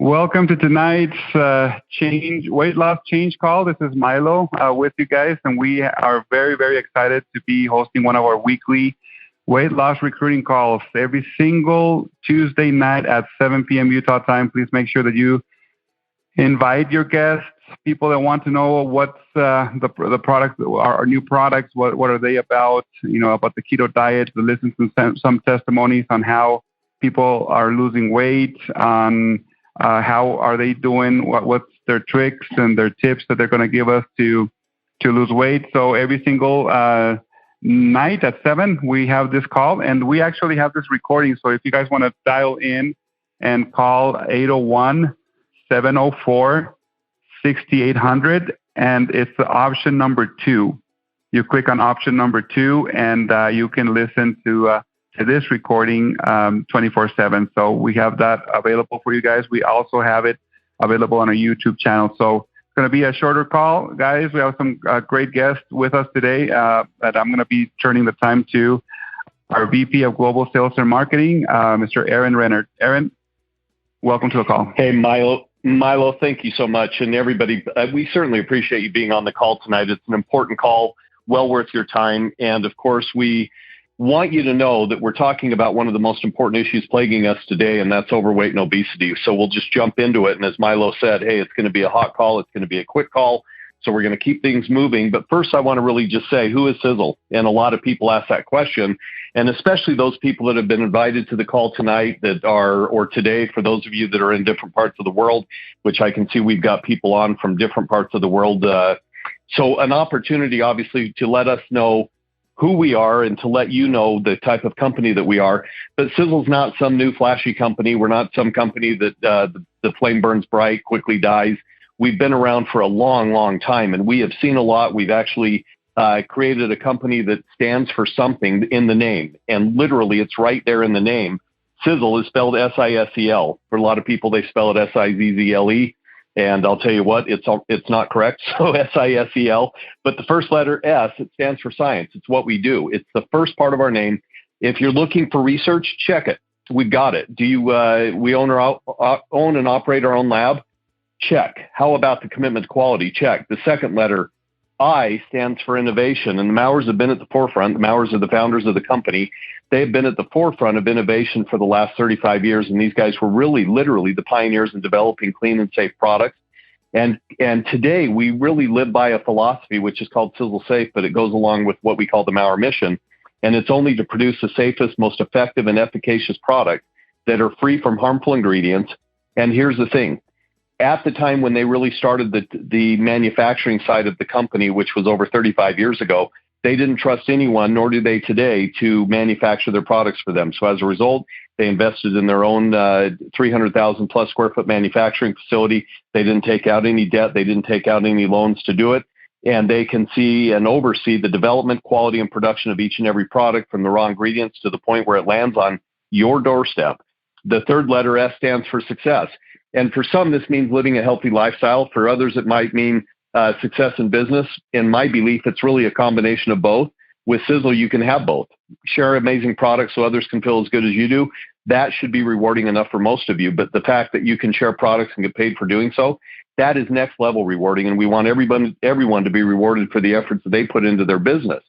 Welcome to tonight's weight loss change call. This is Milo with you guys, and we are very, very excited to be hosting one of our weekly weight loss recruiting calls every single Tuesday night at 7 p.m. Utah time. Please make sure that you invite your guests, people that want to know what's the products, our new products, what are they about, about the keto diet, to listen to some testimonies on how people are losing weight, on how are they doing, what's their tricks and their tips that they're going to give us to lose weight. So every single night at 7, we have this call, and we actually have this recording. So if you guys want to dial in and call 801-704-6800, and it's the option number 2. You click on option number 2, and you can listen to this recording 24/7. So we have that available for you guys. We also have it available on our YouTube channel. So it's going to be a shorter call, guys. We have some great guests with us today that I'm going to be turning the time to our VP of Global Sales and Marketing, Mr. Aaron Rennert. Aaron, welcome to the call. Hey, Milo, thank you so much. And everybody, we certainly appreciate you being on the call tonight. It's an important call, well worth your time. And of course, we want you to know that we're talking about one of the most important issues plaguing us today, and that's overweight and obesity. So we'll just jump into it. And as Milo said, hey, it's going to be a hot call. It's going to be a quick call. So we're going to keep things moving. But first, I want to really just say, who is Sisel? And a lot of people ask that question, and especially those people that have been invited to the call tonight or today, for those of you that are in different parts of the world, which I can see we've got people on from different parts of the world. So an opportunity, obviously, to let us know who we are and to let you know the type of company that we are. But Sisel's not some new flashy company. We're not some company that the flame burns bright, quickly dies. We've been around for a long, long time, and we have seen a lot. We've actually created a company that stands for something in the name, and literally it's right there in the name. Sisel is spelled S-I-S-E-L. For a lot of people, they spell it S-I-Z-Z-L-E. And I'll tell you what, it's not correct. So S-I-S-E-L, but the first letter S, it stands for science. It's what we do. It's the first part of our name. If you're looking for research, check it. We've got it. Do you? We own and operate our own lab? Check. How about the commitment to quality? Check. The second letter, I, stands for innovation, and the Mowers have been at the forefront. The Mowers are the founders of the company. They've been at the forefront of innovation for the last 35 years, and these guys were really, literally the pioneers in developing clean and safe products. And today, we really live by a philosophy, which is called Sisel Safe, but it goes along with what we call the Maurer mission, and it's only to produce the safest, most effective, and efficacious products that are free from harmful ingredients. And here's the thing. At the time when they really started the manufacturing side of the company, which was over 35 years ago, they didn't trust anyone, nor do they today, to manufacture their products for them. So as a result, they invested in their own 300,000 plus square foot manufacturing facility. They didn't take out any debt. They didn't take out any loans to do it. And they can see and oversee the development, quality, and production of each and every product from the raw ingredients to the point where it lands on your doorstep. The third letter, S, stands for success. And for some, this means living a healthy lifestyle. For others, it might mean success in business. In my belief, it's really a combination of both. With Sisel, you can have both. Share amazing products so others can feel as good as you do. That should be rewarding enough for most of you. But the fact that you can share products and get paid for doing so, that is next level rewarding. And we want everyone to be rewarded for the efforts that they put into their business.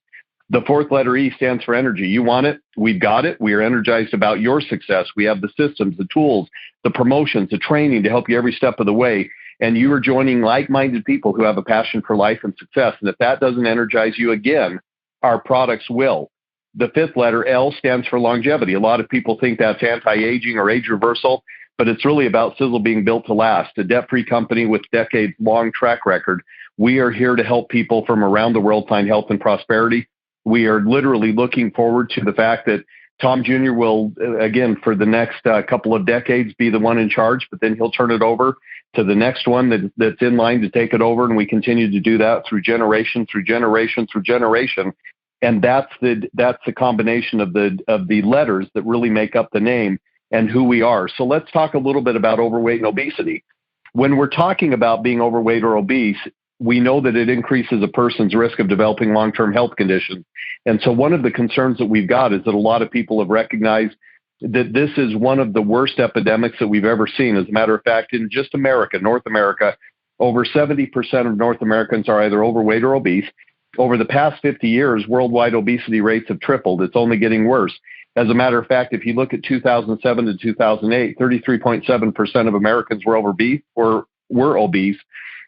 The fourth letter, E, stands for energy. You want it? We've got it. We are energized about your success. We have the systems, the tools, the promotions, the training to help you every step of the way. And you are joining like-minded people who have a passion for life and success. And if that doesn't energize you again, our products will. The fifth letter, L, stands for longevity. A lot of people think that's anti-aging or age reversal, but it's really about Sisel being built to last, a debt-free company with decades-long track record. We are here to help people from around the world find health and prosperity. We are literally looking forward to the fact that Tom Jr. will, again, for the next couple of decades, be the one in charge, but then he'll turn it over to the next one that's in line to take it over. And we continue to do that through generation, through generation, through generation. And that's the combination of the letters that really make up the name and who we are. So let's talk a little bit about overweight and obesity. When we're talking about being overweight or obese, we know that it increases a person's risk of developing long-term health conditions. And so one of the concerns that we've got is that a lot of people have recognized that this is one of the worst epidemics that we've ever seen. As a matter of fact, in just America, North America, over 70% of North Americans are either overweight or obese. Over the past 50 years, worldwide obesity rates have tripled. It's only getting worse. As a matter of fact, if you look at 2007 to 2008, 33.7% of Americans were obese.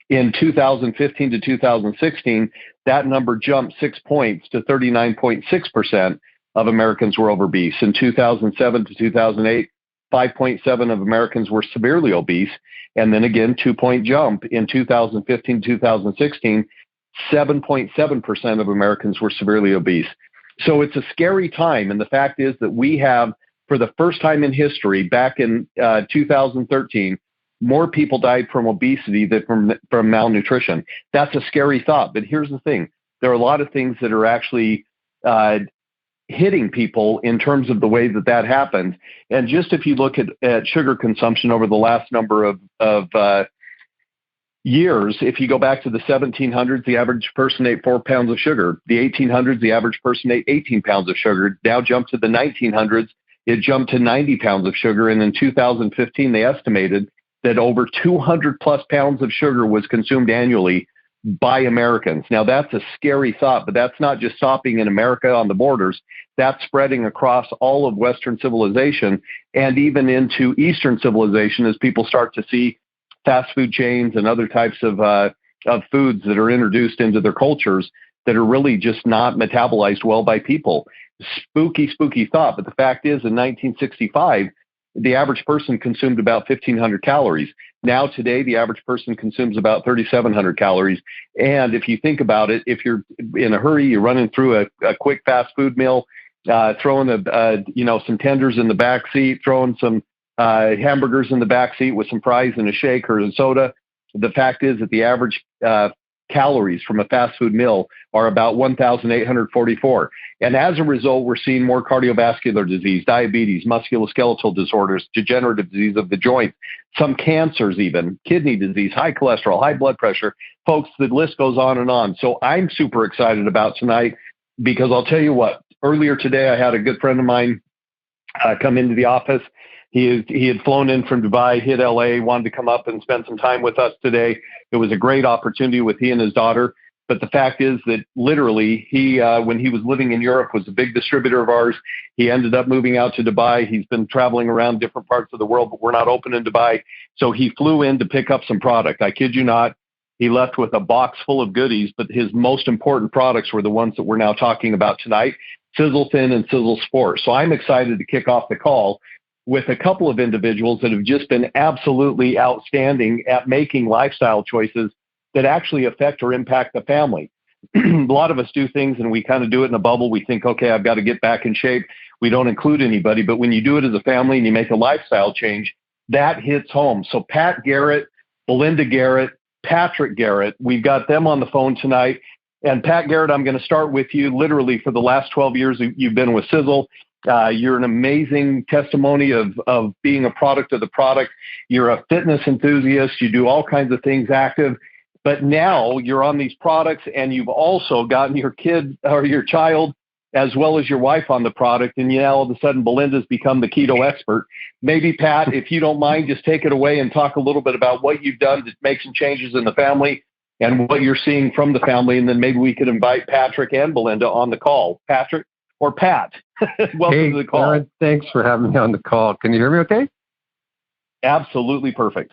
In 2015 to 2016, that number jumped 6 points to 39.6% of Americans were obese. In 2007 to 2008, 5.7% of Americans were severely obese. And then again, 2-point jump in 2015 to 2016, 7.7% of Americans were severely obese. So it's a scary time. And the fact is that we have, for the first time in history, back in 2013, more people died from obesity than from malnutrition. That's a scary thought. But here's the thing. There are a lot of things that are actually hitting people in terms of the way that happens. And just if you look at sugar consumption over the last number of years, if you go back to the 1700s, the average person ate 4 pounds of sugar. The 1800s, the average person ate 18 pounds of sugar. Now jumped to the 1900s, it jumped to 90 pounds of sugar. And in 2015, they estimated that over 200 plus pounds of sugar was consumed annually by Americans. Now, that's a scary thought, but that's not just stopping in America on the borders. That's spreading across all of Western civilization and even into Eastern civilization as people start to see fast food chains and other types of foods that are introduced into their cultures that are really just not metabolized well by people. Spooky, spooky thought. But the fact is, in 1965, the average person consumed about 1,500 calories. Now, today, the average person consumes about 3,700 calories. And if you think about it, if you're in a hurry, you're running through a quick fast food meal, throwing some tenders in the back seat, throwing some hamburgers in the back seat with some fries and a shake or a soda. The fact is that the average calories from a fast food meal are about 1,844. And as a result, we're seeing more cardiovascular disease, diabetes, musculoskeletal disorders, degenerative disease of the joints, some cancers even, kidney disease, high cholesterol, high blood pressure. Folks, the list goes on and on. So I'm super excited about tonight because I'll tell you what, earlier today, I had a good friend of mine come into the office. He had flown in from Dubai, hit LA, wanted to come up and spend some time with us today. It was a great opportunity with he and his daughter. But the fact is that literally he, when he was living in Europe, was a big distributor of ours. He ended up moving out to Dubai. He's been traveling around different parts of the world, but we're not open in Dubai. So he flew in to pick up some product. I kid you not. He left with a box full of goodies, but his most important products were the ones that we're now talking about tonight, Sisel Thin and Sisel Sport. So I'm excited to kick off the call with a couple of individuals that have just been absolutely outstanding at making lifestyle choices that actually affect or impact the family. A lot of us do things and we kind of do it in a bubble. We think, okay, I've got to get back in shape. We don't include anybody. But when you do it as a family and you make a lifestyle change, that hits home. So Pat Garrett, Belinda Garrett, Patrick Garrett, we've got them on the phone tonight. And Pat Garrett, I'm going to start with you. Literally for the last 12 years, you've been with Sisel. You're an amazing testimony of being a product of the product. You're a fitness enthusiast. You do all kinds of things active. But now you're on these products and you've also gotten your kid or your child as well as your wife on the product. And now all of a sudden Belinda's become the keto expert. Maybe, Pat, if you don't mind, just take it away and talk a little bit about what you've done to make some changes in the family and what you're seeing from the family. And then maybe we could invite Patrick and Belinda on the call. Patrick or Pat, welcome to the call. Aaron, thanks for having me on the call. Can you hear me okay? Absolutely perfect.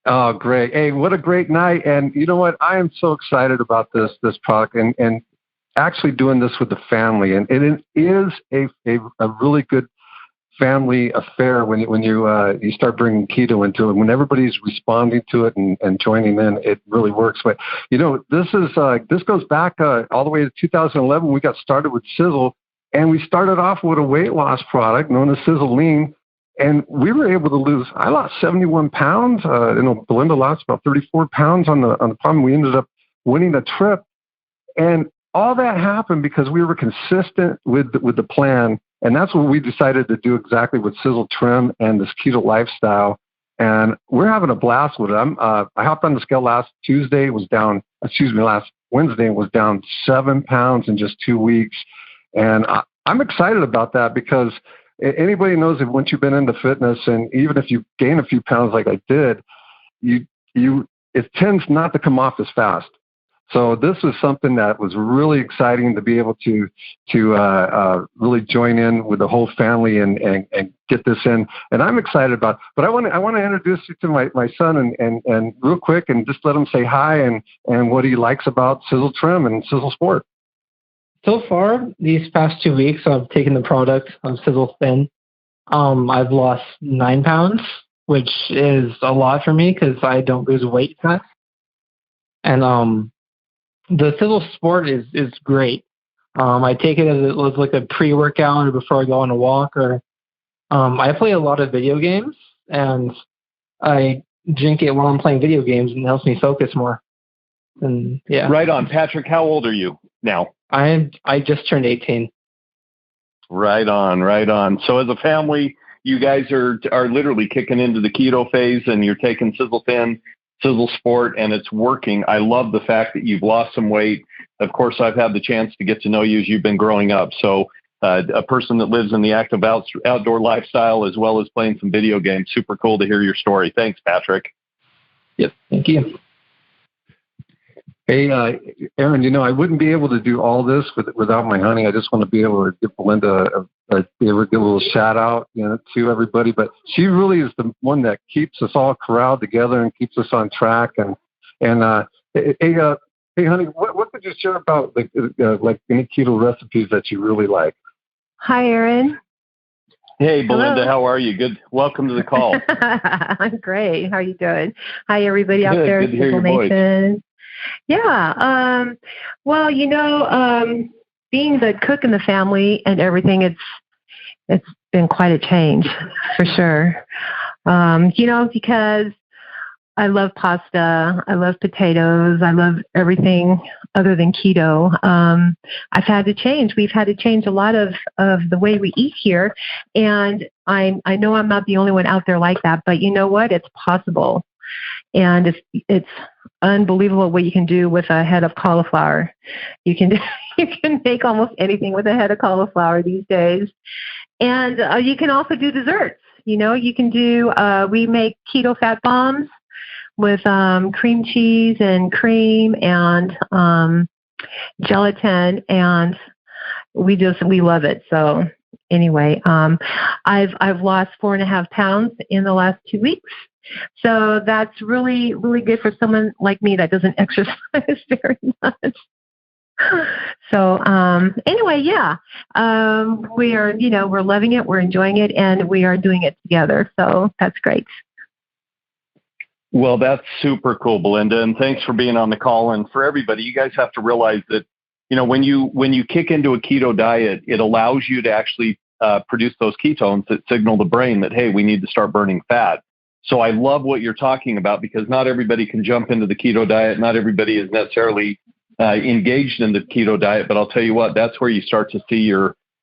Oh, great. Hey, what a great night. And you know what? I am so excited about this product and actually doing this with the family. And it is a really good family affair when you start bringing keto into it. When everybody's responding to it and joining in, it really works. But, this goes back all the way to 2011. We got started with Sisel, and we started off with a weight loss product known as Sisel Lean. And we were able to lose, I lost 71 pounds. Belinda lost about 34 pounds on the problem. We ended up winning the trip. And all that happened because we were consistent with the plan. And that's what we decided to do exactly with Sisel Trim and this keto lifestyle. And we're having a blast with it. I hopped on the scale last Wednesday, it was down 7 pounds in just 2 weeks. And I'm excited about that because anybody knows that once you've been into fitness, and even if you gain a few pounds like I did, it tends not to come off as fast. So this was something that was really exciting to be able to really join in with the whole family and get this in. And I'm excited about it. But I want to introduce you to my son and real quick and just let him say hi and what he likes about Sisel Trim and Sisel Sport. So far, these past 2 weeks, I've taken the product of Sisel Thin. I've lost 9 pounds, which is a lot for me because I don't lose weight fast. And the Sisel Sport is great. I take it as like a pre-workout or before I go on a walk. Or I play a lot of video games, and I drink it while I'm playing video games, and it helps me focus more. And yeah. Right on. Patrick, how old are you now? I just turned 18. Right on, right on. So as a family, you guys are literally kicking into the keto phase, and you're taking Sisel Thin, Sisel Sport, and it's working. I love the fact that you've lost some weight. Of course, I've had the chance to get to know you as you've been growing up. So a person that lives in the active outdoor lifestyle as well as playing some video games. Super cool to hear your story. Thanks, Patrick. Yep, thank you. Hey, Aaron, I wouldn't be able to do all this without my honey. I just want to be able to give Belinda give a little shout out, to everybody. But she really is the one that keeps us all corralled together and keeps us on track. And hey, honey, what could you share about like any keto recipes that you really like? Hi, Aaron. Hey, Belinda, how are you? Good. Welcome to the call. I'm great. How are you doing? Hi, everybody out Good. there. Good to hear your Nation. voice. Yeah. Well, being the cook in the family and everything, it's been quite a change for sure. Because I love pasta, I love potatoes, I love everything other than keto. I've had to change. We've had to change a lot of the way we eat here. And I know I'm not the only one out there like that, but you know what? It's possible. And it's unbelievable what you can do with a head of cauliflower. You can make almost anything with a head of cauliflower these days. And you can also do desserts. You can do, we make keto fat bombs with cream cheese and cream and gelatin, and we love it. So anyway, I've lost 4.5 pounds in the last 2 weeks. So that's really, really good for someone like me that doesn't exercise very much. So anyway, yeah, we are, we're loving it, we're enjoying it, and we are doing it together. So that's great. Well, that's super cool, Belinda, and thanks for being on the call. And for everybody, you guys have to realize that, when you kick into a keto diet, it allows you to actually produce those ketones that signal the brain that, hey, we need to start burning fat. So I love what you're talking about, because not everybody can jump into the keto diet. Not everybody is necessarily engaged in the keto diet, but I'll tell you what, that's where you start to see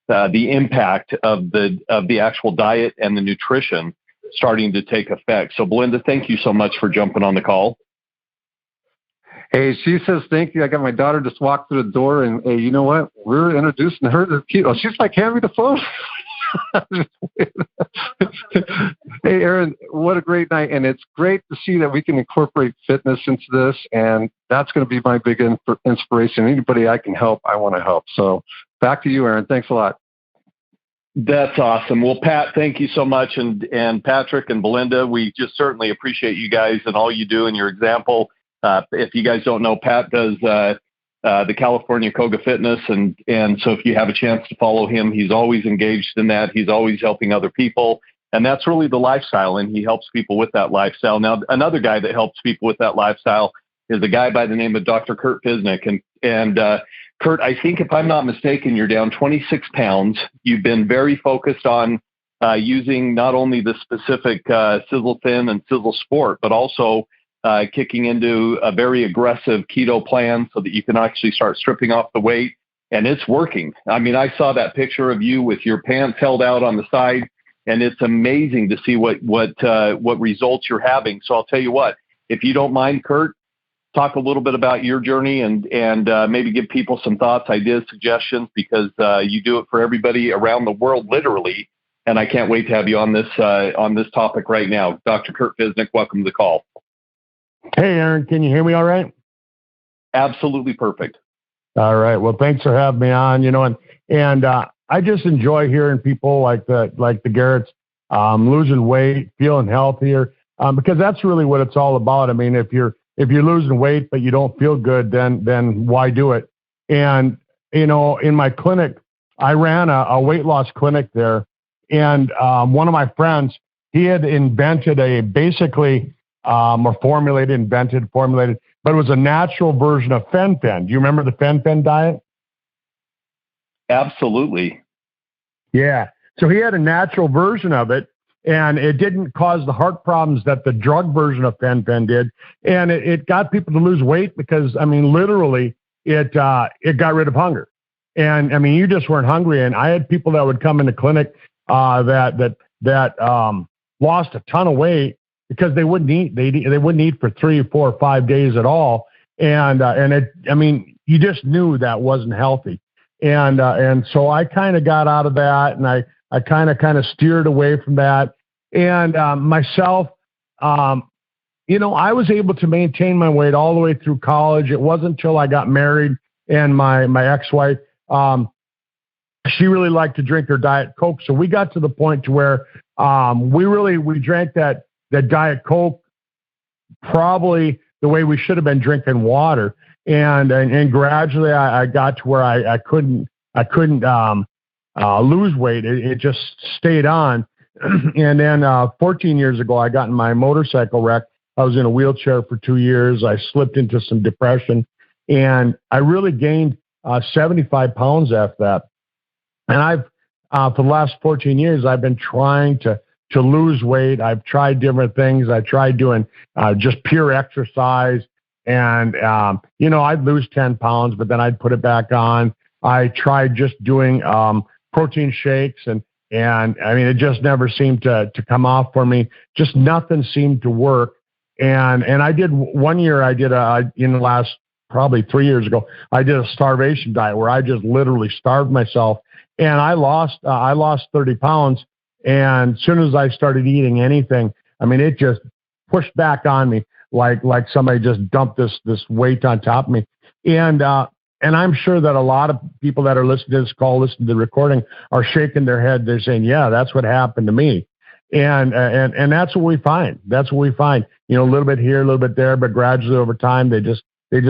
the impact of the actual diet and the nutrition starting to take effect. So Belinda, thank you so much for jumping on the call. Hey, she says, thank you. I got my daughter just walked through the door, and hey, you know what? We're introducing her to keto. She's like, hand me the phone. Hey, Aaron, what a great night. And it's great to see that we can incorporate fitness into this. And that's going to be my big inspiration. Anybody I can help, I want to help. So back to you, Aaron. Thanks a lot. That's awesome. Well, Pat, thank you so much. And Patrick and Belinda, we just certainly appreciate you guys and all you do and your example. If you guys don't know, Pat does the California Koga Fitness. And so if you have a chance to follow him, he's always engaged in that. He's always helping other people. And that's really the lifestyle. And he helps people with that lifestyle. Now, another guy that helps people with that lifestyle is a guy by the name of Dr. Kurt Pisnick. And Kurt, I think if I'm not mistaken, you're down 26 pounds. You've been very focused on using not only the specific Sisel Thin and Sisel Sport, but also kicking into a very aggressive keto plan so that you can actually start stripping off the weight. And it's working. I mean, I saw that picture of you with your pants held out on the side, and it's amazing to see what results you're having. So I'll tell you what, if you don't mind, Kurt, talk a little bit about your journey and maybe give people some thoughts, ideas, suggestions, because you do it for everybody around the world, literally. And I can't wait to have you on this topic right now. Dr. Kurt Visnick, welcome to the call. Hey, Aaron, can you hear me all right? Absolutely perfect. All right. Well, thanks for having me on. And I just enjoy hearing people like the Garretts losing weight, feeling healthier, because that's really what it's all about. I mean, if you're losing weight but you don't feel good, then why do it? And in my clinic, I ran a weight loss clinic there, and one of my friends, he had invented formulated, but it was a natural version of fen-phen. Do you remember the fen-phen diet? Absolutely. Yeah. So he had a natural version of it, and it didn't cause the heart problems that the drug version of fen-phen did. And it got people to lose weight because, I mean, literally, it got rid of hunger. And I mean, you just weren't hungry. And I had people that would come in the clinic that lost a ton of weight because they wouldn't eat. They wouldn't eat for 3, 4, 5 days at all. And you just knew that wasn't healthy. And so I kind of got out of that, and I kind of steered away from that. And myself, I was able to maintain my weight all the way through college. It wasn't until I got married and my ex-wife, she really liked to drink her Diet Coke. So we got to the point to where we drank that Diet Coke probably the way we should have been drinking water. And gradually I got to where I couldn't lose weight. It just stayed on. And then 14 years ago, I got in my motorcycle wreck. I was in a wheelchair for 2 years. I slipped into some depression, and I really gained 75 pounds after that. And I've for the last 14 years, I've been trying to lose weight. I've tried different things. I tried doing just pure exercise. And, I'd lose 10 pounds, but then I'd put it back on. I tried just doing protein shakes, and I mean, it just never seemed to come off for me. Just nothing seemed to work. And I did one year, in the last probably 3 years ago, I did a starvation diet where I just literally starved myself, and I lost 30 pounds. And as soon as I started eating anything, I mean, it just pushed back on me like somebody just dumped this weight on top of me. And I'm sure that a lot of people that are listening to this call, listening to the recording, are shaking their head. They're saying, yeah, that's what happened to me. And that's what we find. That's what we find. A little bit here, a little bit there, but gradually over time, they just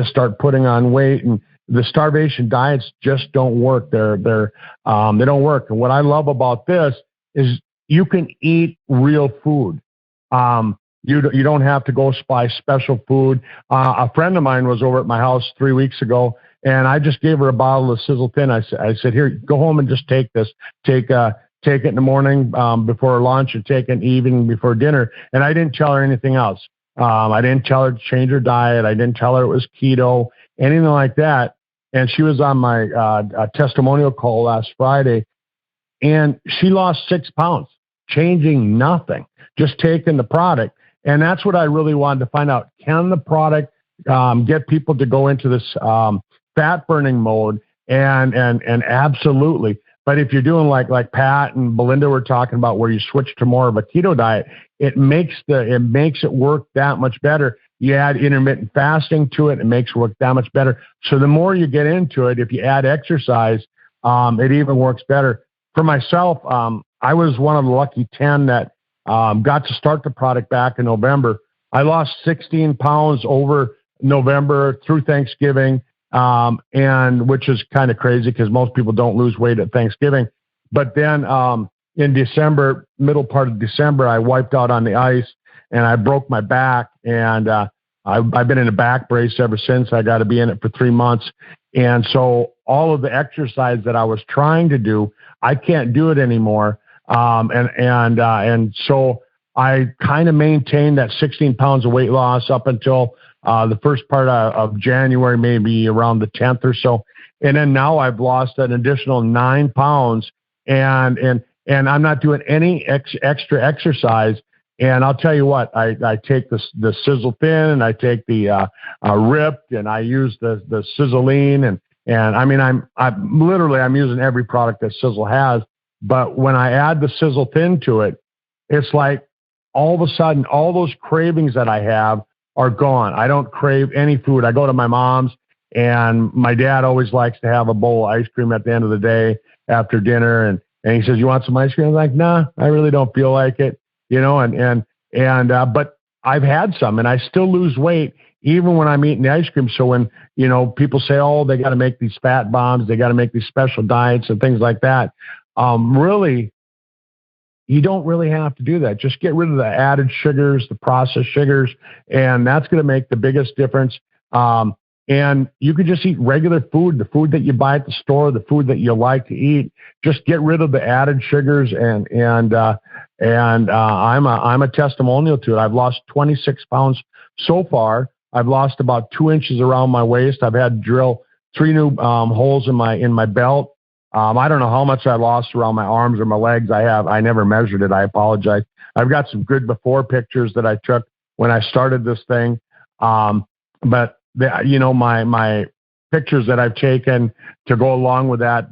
start putting on weight. And the starvation diets just don't work. They don't work. And what I love about this is you can eat real food. You don't have to go buy special food. A friend of mine was over at my house 3 weeks ago, and I just gave her a bottle of Sisel Thin. I said, here, go home and just take this. Take it in the morning before lunch, and take it in the evening before dinner. And I didn't tell her anything else. I didn't tell her to change her diet. I didn't tell her it was keto, anything like that. And she was on my testimonial call last Friday, and she lost 6 pounds, changing nothing, just taking the product. And that's what I really wanted to find out. Can the product get people to go into this fat burning mode? And absolutely. But if you're doing like Pat and Belinda were talking about, where you switch to more of a keto diet, it makes it work that much better. You add intermittent fasting to it, it makes it work that much better. So the more you get into it, if you add exercise, it even works better. For myself, I was one of the lucky 10 that got to start the product back in November. I lost 16 pounds over November through Thanksgiving, and which is kind of crazy because most people don't lose weight at Thanksgiving. But then in December, middle part of December, I wiped out on the ice and I broke my back, and I've been in a back brace ever since. I got to be in it for 3 months. And so all of the exercise that I was trying to do, I can't do it anymore. And so I kind of maintained that 16 pounds of weight loss up until the first part of January, maybe around the 10th or so. And then now I've lost an additional 9 pounds, and I'm not doing any extra exercise. And I'll tell you what, I take the Sisel Thin, and I take the Ripped, and I use the Sizzling, and I mean I'm using every product that Sisel has. But when I add the Sisel Thin to it, it's like all of a sudden, all those cravings that I have are gone. I don't crave any food. I go to my mom's, and my dad always likes to have a bowl of ice cream at the end of the day after dinner. And he says, "You want some ice cream?" I'm like, "Nah, I really don't feel like it." But I've had some, and I still lose weight even when I'm eating the ice cream. So when, people say, "Oh, they got to make these fat bombs, they got to make these special diets and things like that," really, you don't really have to do that. Just get rid of the added sugars, the processed sugars, and that's going to make the biggest difference. And you could just eat regular food, the food that you buy at the store, the food that you like to eat. Just get rid of the added sugars, and I'm a testimonial to it. I've lost 26 pounds so far. I've lost about 2 inches around my waist. I've had to drill 3 new holes in my belt. I don't know how much I lost around my arms or my legs. I never measured it. I apologize. I've got some good before pictures that I took when I started this thing. But my pictures that I've taken to go along with that,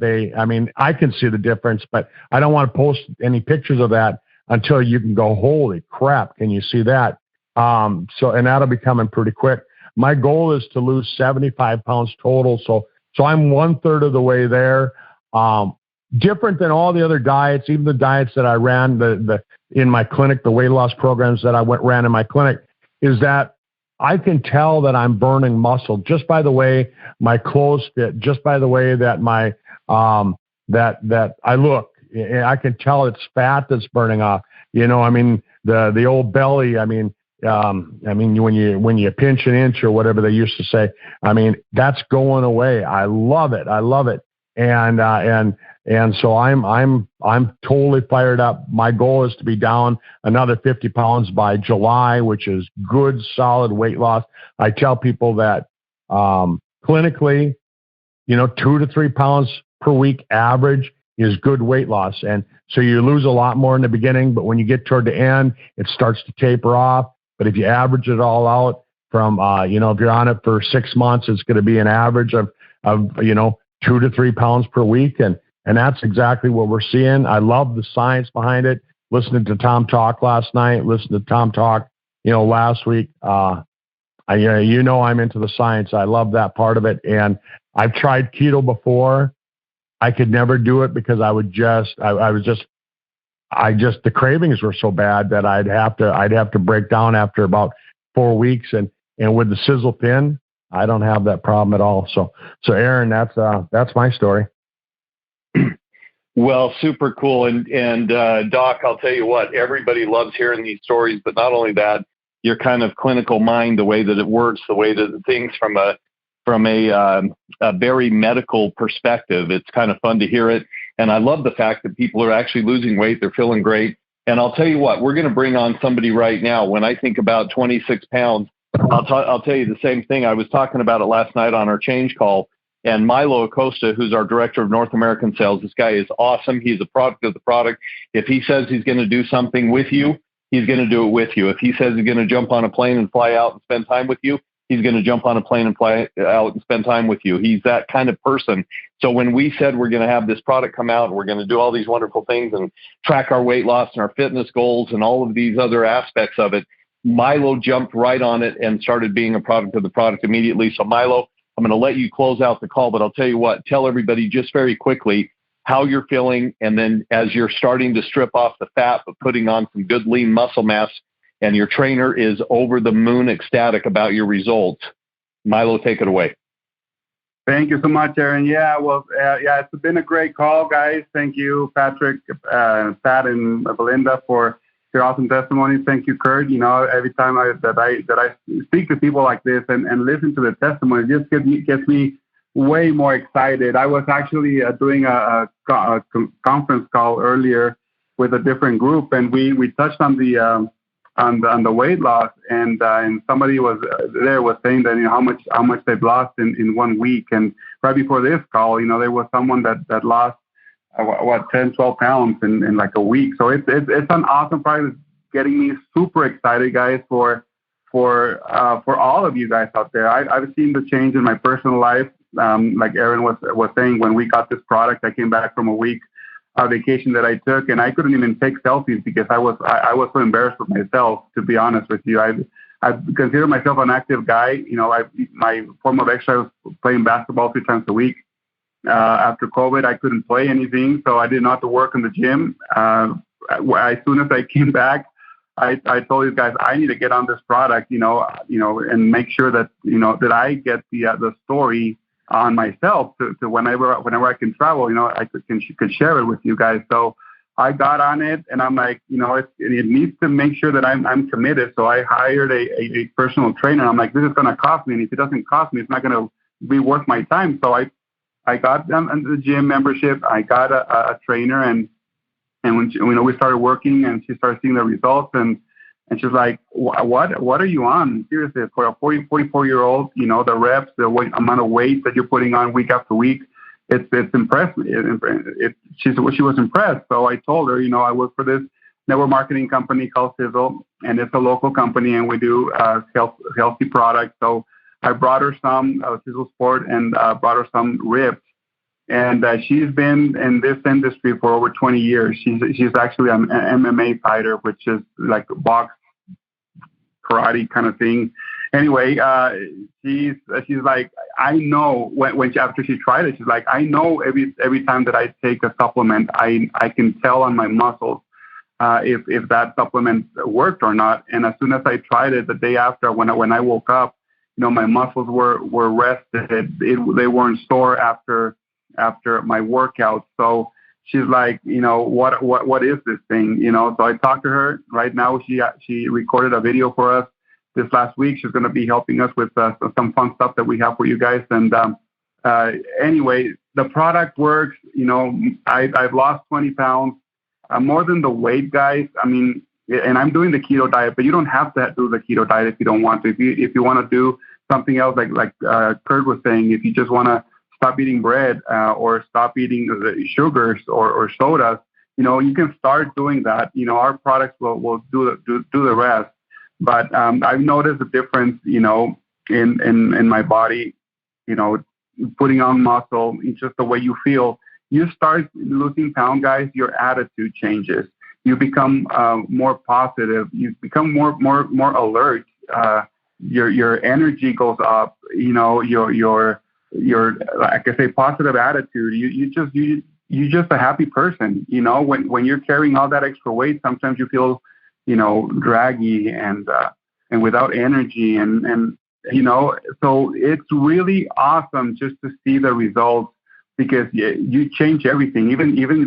I can see the difference, but I don't want to post any pictures of that until you can go, "Holy crap, can you see that?" And that'll be coming pretty quick. My goal is to lose 75 pounds total. So I'm 1/3 of the way there. Different than all the other diets, even the diets that I ran in my clinic, the weight loss programs that I ran in my clinic, is that I can tell that I'm burning muscle just by the way my clothes fit, just by the way that my that I look. I can tell it's fat that's burning off. The old belly. When you pinch an inch or whatever they used to say. That's going away. I love it. And so I'm totally fired up. My goal is to be down another 50 pounds by July, which is good, solid weight loss. I tell people that clinically, 2 to 3 pounds per week average is good weight loss. And so you lose a lot more in the beginning, but when you get toward the end, it starts to taper off. But if you average it all out from, if you're on it for 6 months, it's going to be an average of 2 to 3 pounds per week. And that's exactly what we're seeing. I love the science behind it. Listening to Tom talk last night, listening to Tom talk, last week. I'm into the science. I love that part of it. And I've tried keto before. I could never do it because the cravings were so bad that I'd have to break down after about 4 weeks. And with the Sisel Thin, I don't have that problem at all. So Aaron, that's my story. Well, super cool. And Doc, I'll tell you what, everybody loves hearing these stories, but not only that, your kind of clinical mind, the way that it works, the way that things from a very medical perspective, it's kind of fun to hear it. And I love the fact that people are actually losing weight. They're feeling great. And I'll tell you what, we're going to bring on somebody right now. When I think about 26 pounds, I'll tell you the same thing. I was talking about it last night on our change call. And Milo Acosta, who's our director of North American sales, this guy is awesome. He's a product of the product. If he says he's going to do something with you, he's going to do it with you. If he says he's going to jump on a plane and fly out and spend time with you, he's going to jump on a plane and fly out and spend time with you. He's that kind of person. So when we said we're going to have this product come out and we're going to do all these wonderful things and track our weight loss and our fitness goals and all of these other aspects of it, Milo jumped right on it and started being a product of the product immediately. So Milo, I'm going to let you close out the call, but I'll tell you what, tell everybody just very quickly how you're feeling. And then as you're starting to strip off the fat, but putting on some good lean muscle mass, and your trainer is over the moon ecstatic about your results. Milo, take it away. Thank you so much, Aaron. It's been a great call, guys. Thank you, Patrick, Pat, and Belinda for your awesome testimony. Thank you, Kurt. Every time I speak to people like this and listen to the testimony, it just gets me way more excited. I was actually doing a conference call earlier with a different group, and we touched on the weight loss, and somebody was saying that how much they've lost in 1 week. And right before this call, there was someone that lost 10, 12 pounds in like a week. So it's an awesome product. It's getting me super excited, guys, for all of you guys out there. I've seen the change in my personal life. Like Aaron was saying, when we got this product, I came back from a week vacation that I took, and I couldn't even take selfies because I was so embarrassed with myself, to be honest with you. I consider myself an active guy. My form of exercise was playing basketball 3 times a week. After COVID, I couldn't play anything, so I did not have to work in the gym. As soon as I came back, I told these guys I need to get on this product, and make sure that that I get the story on myself to whenever I can travel, I could share it with you guys. So I got on it, and I'm like, it needs to make sure that I'm committed. So I hired a personal trainer. I'm like, this is going to cost me, and if it doesn't cost me, it's not going to be worth my time. So I got them the gym membership. I got a trainer, and when we started working, and she started seeing the results, and she's like, what are you on? Seriously, for a 44-year-old, the reps, the amount of weight that you're putting on week after week, it's impressed me. She was impressed. So I told her, I work for this network marketing company called Sisel, and it's a local company, and we do healthy products. So I brought her some Sisel Sport, and brought her some ribs. And she's been in this industry for over 20 years. She's actually an MMA fighter, which is like box, karate kind of thing. Anyway, she's like, I know when after she tried it, she's like, I know every time that I take a supplement, I can tell on my muscles if that supplement worked or not. And as soon as I tried it the day after, when I woke up, my muscles were rested. They weren't sore after my workout. So she's like, what is this thing? So I talked to her. Right now, she recorded a video for us this last week. She's going to be helping us with some fun stuff that we have for you guys. And anyway, the product works. I've lost 20 pounds, more than the weight, guys. I mean, and I'm doing the keto diet, but you don't have to do the keto diet if you don't want to. If you want to do something else, like Kurt was saying, if you just want to stop eating bread or stop eating sugars or sodas, you can start doing that. Our products will do the rest. But I've noticed a difference, in my body, putting on muscle, just the way you feel. You start losing pound, guys, your attitude changes. You become more positive. You become more alert. Your energy goes up. Your like I say, positive attitude. You just a happy person. When you're carrying all that extra weight, sometimes you feel draggy and without energy and so it's really awesome just to see the results, because you change everything. Even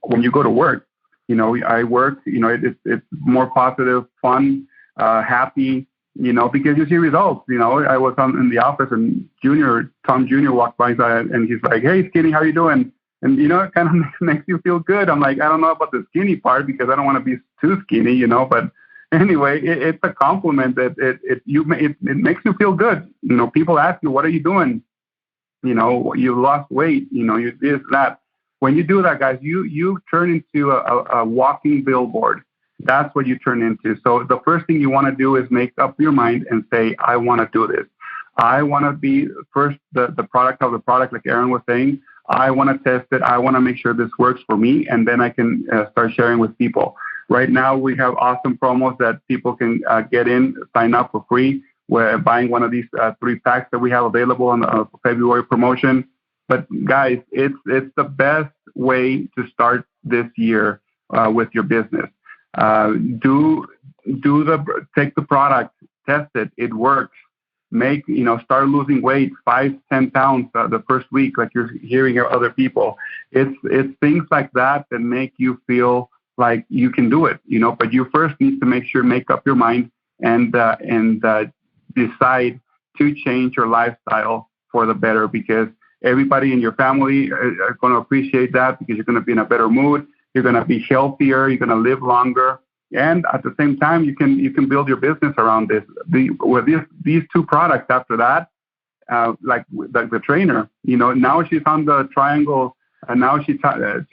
when you go to work, I work. It's more positive, fun, happy. Because you see results. I was in the office, and Tom Jr. walked by, and he's like, "Hey, Skinny, how you doing?" And it kind of makes you feel good. I'm like, I don't know about the skinny part because I don't want to be too skinny, But anyway, it's a compliment that it makes you feel good. People ask you, "What are you doing?" You lost weight. You this that. When you do that, guys, you turn into a walking billboard. That's what you turn into. So the first thing you want to do is make up your mind and say, I want to do this. I want to be first the product of the product, like Aaron was saying. I want to test it. I want to make sure this works for me, and then I can start sharing with people. Right now, we have awesome promos that people can get in, sign up for free. We're buying one of these 3 packs that we have available on the February promotion. But guys, it's the best way to start this year with your business. Take the product, test it. It works. Start losing weight, 5-10 pounds the first week, like you're hearing other people. It's things like that make you feel like you can do it, but you first need to make up your mind and decide to change your lifestyle for the better, because everybody in your family are going to appreciate that, because you're going to be in a better mood. You're going to be healthier. You're going to live longer. And at the same time, you can build your business around this. With these 2 products after that, like the trainer, now she's on the triangle, and now she has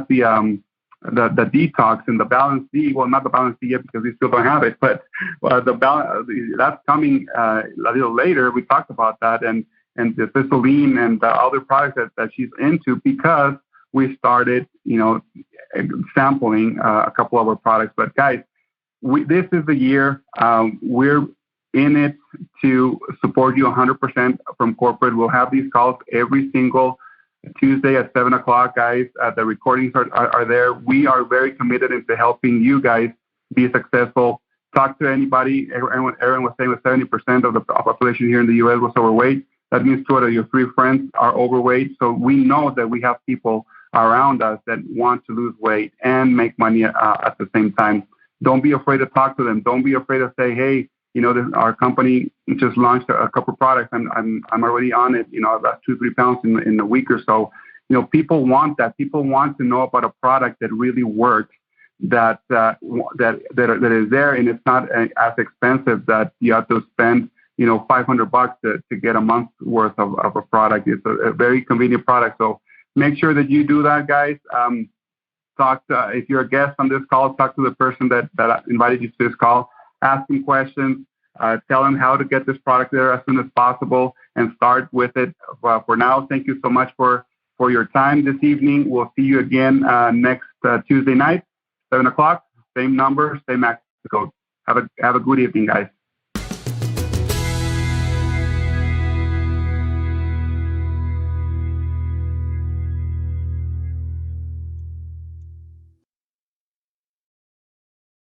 the detox and the balance D. Well, not the balance D yet because we still don't have it, but that's coming a little later. We talked about that, and the Sisel and the other products that she's into, because we started, sampling a couple of our products. But guys, this is the year. We're in it to support you 100% from corporate. We'll have these calls every single Tuesday at 7 o'clock, guys. The recordings are there. We are very committed into helping you guys be successful. Talk to anybody. Aaron was saying that 70% of the population here in the U.S. was overweight. That means 2 out of your 3 friends are overweight. So we know that we have people around us that want to lose weight and make money at the same time. Don't be afraid to talk to them. Don't be afraid to say, hey, our company just launched a couple of products. I'm already on it. I've lost 2-3 pounds in a week or so. People want that. People want to know about a product that really works, that is there, and it's not as expensive that you have to spend $500 to get a month's worth of a product. It's a very convenient product. So make sure that you do that, guys. If you're a guest on this call, talk to the person that invited you to this call. Ask them questions. Tell them how to get this product there as soon as possible and start with it. For now, thank you so much for your time this evening. We'll see you again next Tuesday night, 7 o'clock. Same number, same access code. Have a good evening, guys.